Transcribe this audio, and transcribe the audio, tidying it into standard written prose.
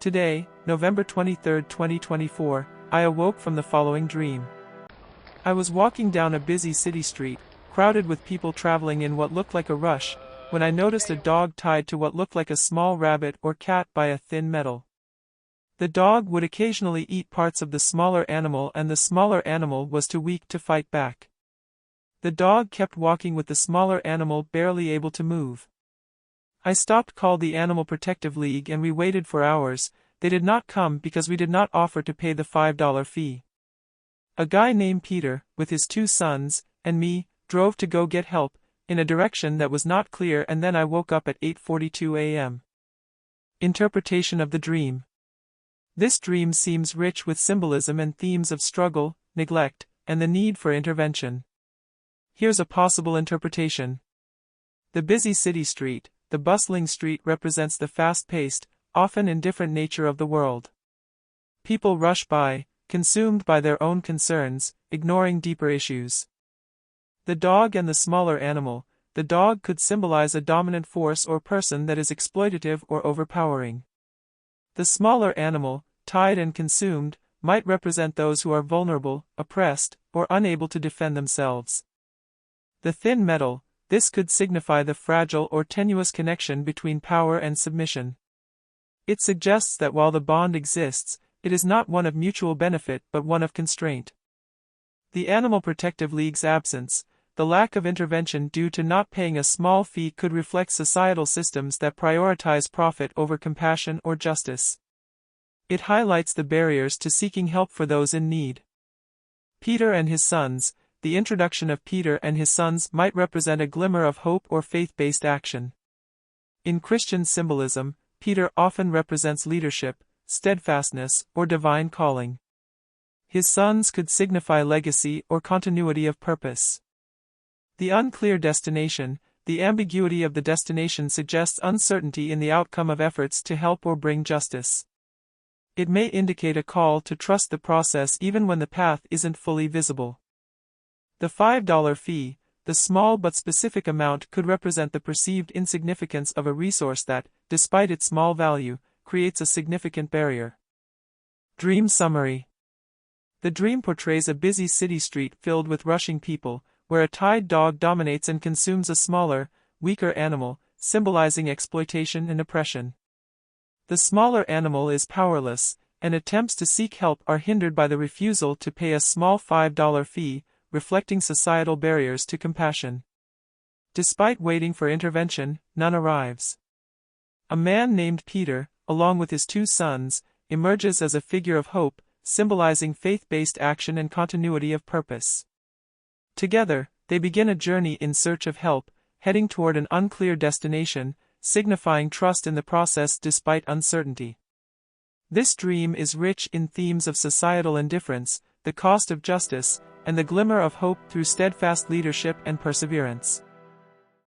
Today, November 23, 2024, I awoke from the following dream. I was walking down a busy city street, crowded with people traveling in what looked like a rush, when I noticed a dog tied to what looked like a small rabbit or cat by a thin metal. The dog would occasionally eat parts of the smaller animal, and the smaller animal was too weak to fight back. The dog kept walking with the smaller animal barely able to move. I stopped, called the Animal Protective League, and we waited for hours. They did not come because we did not offer to pay the $5 fee. A guy named Peter, with his 2 sons, and me, drove to go get help, in a direction that was not clear, and then I woke up at 8:42 a.m. Interpretation of the dream. This dream seems rich with symbolism and themes of struggle, neglect, and the need for intervention. Here's a possible interpretation. The busy city street, the bustling street, represents the fast-paced, often indifferent nature of the world. People rush by, consumed by their own concerns, ignoring deeper issues. The dog and the smaller animal. The dog could symbolize a dominant force or person that is exploitative or overpowering. The smaller animal, tied and consumed, might represent those who are vulnerable, oppressed, or unable to defend themselves. The thin metal. This could signify the fragile or tenuous connection between power and submission. It suggests that while the bond exists, it is not one of mutual benefit but one of constraint. The Animal Protective League's absence, the lack of intervention due to not paying a small fee, could reflect societal systems that prioritize profit over compassion or justice. It highlights the barriers to seeking help for those in need. Peter and his sons. The introduction of Peter and his sons might represent a glimmer of hope or faith-based action. In Christian symbolism, Peter often represents leadership, steadfastness, or divine calling. His sons could signify legacy or continuity of purpose. The unclear destination. The ambiguity of the destination suggests uncertainty in the outcome of efforts to help or bring justice. It may indicate a call to trust the process even when the path isn't fully visible. The $5 fee, the small but specific amount, could represent the perceived insignificance of a resource that, despite its small value, creates a significant barrier. Dream summary. The dream portrays a busy city street filled with rushing people, where a tied dog dominates and consumes a smaller, weaker animal, symbolizing exploitation and oppression. The smaller animal is powerless, and attempts to seek help are hindered by the refusal to pay a small $5 fee, reflecting societal barriers to compassion. Despite waiting for intervention, none arrives. A man named Peter, along with his 2 sons, emerges as a figure of hope, symbolizing faith-based action and continuity of purpose. Together, they begin a journey in search of help, heading toward an unclear destination, signifying trust in the process despite uncertainty. This dream is rich in themes of societal indifference, the cost of justice, and the glimmer of hope through steadfast leadership and perseverance.